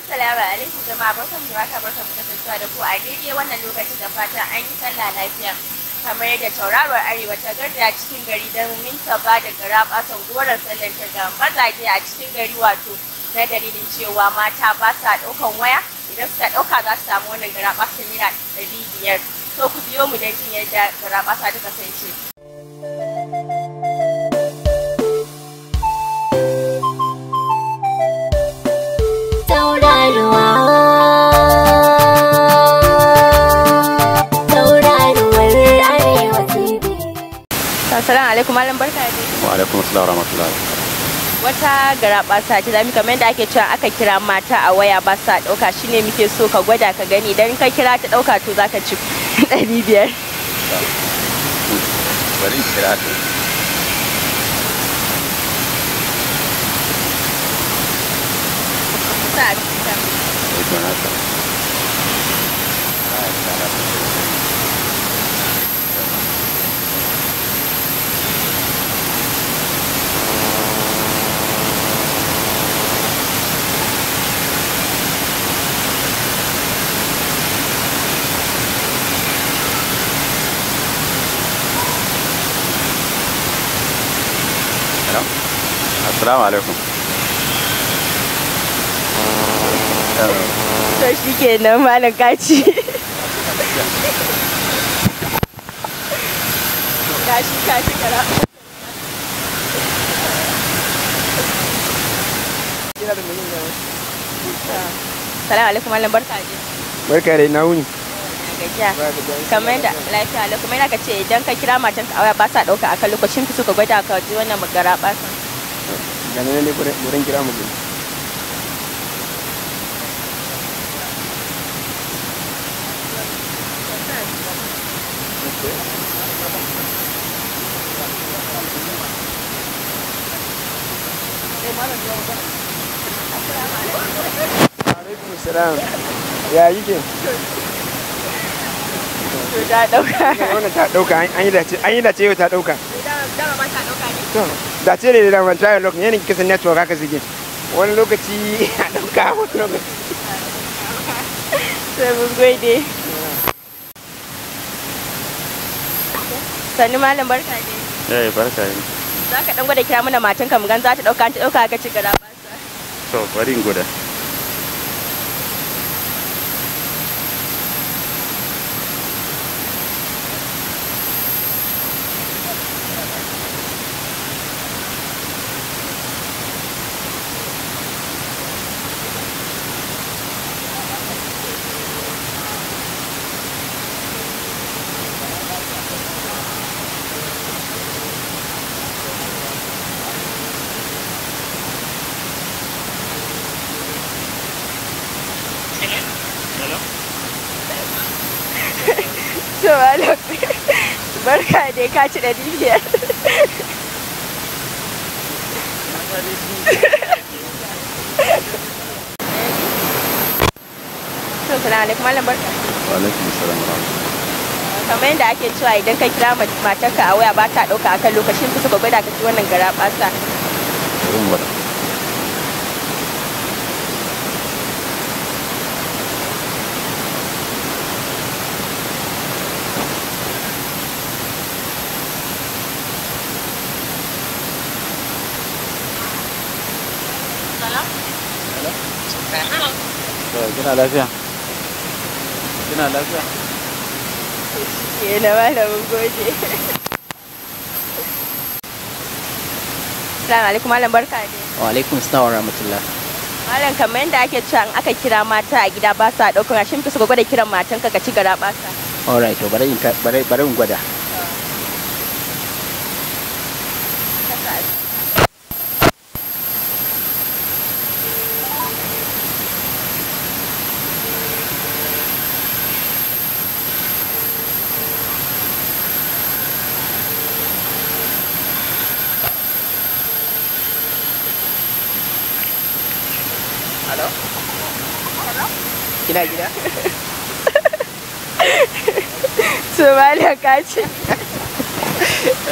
Assalamu alaikum jama'a, barkanmu da haka, barkanmu da kasancewa da ku a daidai wannan lokacin, da fatan an yi sallah lafiya. Kamar yadda tauraruwar Arewa ta garda cikin gari domin ta ba da garaɓasan goron sallar ta ga mazaje a cikin gari, wato na dalilin cewa mata ba sa ɗaukan waya, idan suka ɗauka za su samu wannan garaɓasan naira 500. So ku biyo mu don jin yadda garaɓasa ta kasance. Assalamu alaikum, malam barka da dai. Wa alaikum assalam wa rahmatullahi. Wata garaɓasa ce zamu kamar yadda ake cewa aka kira mata a waya ba sa ɗauka, shine muke so ka gwada ka gani, idan ka kira ta ɗauka to zaka ci 500. Bari kira ta. Assalamu alaikum. To shi kenan malam kaci. Kaci kara. Assalamu alaikum, malam barka dai. Barka dai, na wuni. Gajiya. Kamar da lafiya lau, kamar yadda ka ce idan ka kira matanka a waya ba sa ɗauka akan lokacin ki so ka gwada ka ji wannan garaɓasan. Gane ne wurin kira mu gani. Alaikum salam. Ya yi ke? Ta ɗauka. Wannan ta ɗauka, an yi dace yau ta ɗauka. Dama ba ta ɗauka ne? Dace ne da man trial lokacin yana kisa network haka suke. Wani lokaci a ɗauka, wani lokaci. Sai mun gode. Sannu malam barka ne. Barka ne. Za ka ɗan gwada kira mana matanka mu gan za ta ɗauka, ta ɗauka ka ci garaɓasa. To bari in gwada. To malam barka dai, ka ci 500. To salamu alaikum, malam barka. Wa alaikum assalam wa rahmatullahi. Kamar yadda ake cewa idan ka kira matarka a waya ba ta ɗauka akan lokacin ku suka gwada ka ci wannan garaɓasa. Bari in gwada. Kina lafiya? Kina lafiya? Na malamin gode. Assalamu alaikum, malam barka dai. Wa alaikum assalam wa rahmatullah. Malam kamar yadda ake cewa in aka kira mata a gida ba sa ɗaukar, shin fi suka gwada kiran matanka ka ci garaɓasa. Alright, to bari in gwada. Halo? Kina gida? So malam ka ci.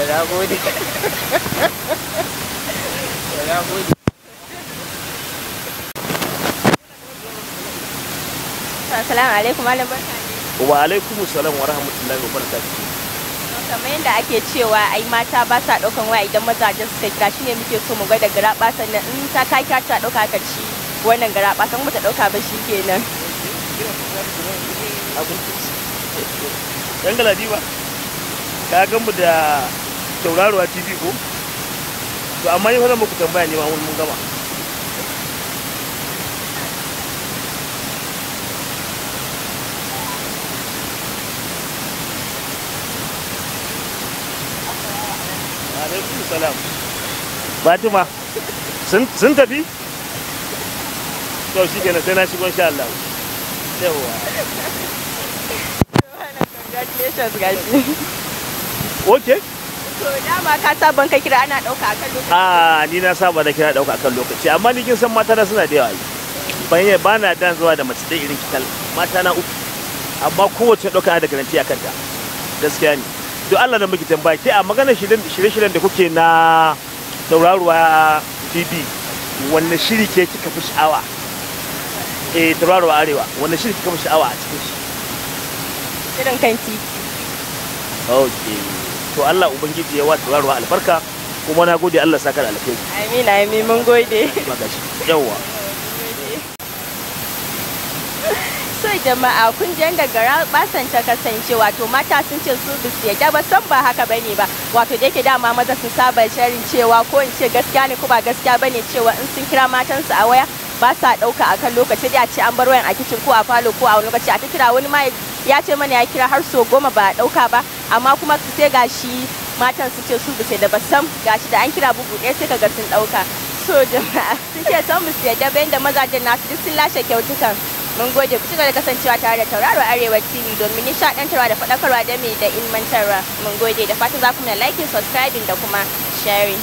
Na gode. Na gode. Assalamu alaikum malam barka ne. Wa alaikum salam wa rahmatullahi wa barakatuh. Kamar yadda ake cewa ai mata ba sa ɗaukan waya idan mazajen suka kira shi ne muke so mu gwada garaɓa sannan in ta kai ka ta ɗauka ka ci wannan garaɓa san ta ɗauka ba shi kenan. Dan galadi ba ka gan mu da tauraruwa TV ko to amma yi zan muku tambaya ne ma mun gama. Alaikum salam. Fatima sun tafi? To shi kenan sai na shigo insha Allah. Yawa. Congratulations gashi. Okay. To dama ka saban kai kira ana ɗauka akan lokaci. Ni na saba da kira ɗauka akan lokaci amma ni kin san mata na suna da yawa. Ba na dan zuwa da mace da irin kikal mata na uku amma kowace ɗauka da garanti akan ta. Gaskiya ne. To Allah da muke tambaya ke a maganar shirye-shiryen da kuke na tauraruwa TV wanne shiri ke kika fi sha'awa? Tauraruwa Arewa wanne shiri kika fi sha'awa a cikin shi? Irin kan titi. Okay. To Allah ubangiji ya wa tauraruwa albarka kuma na gode Allah saka da alheri. Amin amin mun gode. Yawwa. So jama'a kun ji yadda garaɓasan ta kasance wato mata sun ce su bisu yadda ba san ba haka bane ba wato da yake dama maza sun saba sharing cewa ko in ce gaskiya ne ko ba gaskiya bane cewa in sun kira matansu a waya ba sa ɗauka akan lokaci da a ce an bar wayan a kicin ko a falo ko a wani lokaci a ta kira wani ma ya ce mana ya kira har so 10 ba a ɗauka ba amma kuma sai gashi matan sun ce su bisu da ba san gashi da an kira bugu ɗaya sai kaga sun ɗauka. So jama'a sun ce san bisu yadda bayan da mazajen nasu duk sun lashe kyautukan. Mun gode ku ci gaba da kasancewa tare da Tauraro Arewa TV domin nishaɗantarwa da faɗakarwa da ilmantarwa. Mun gode da fatan za ku na like, subscribing da kuma sharing.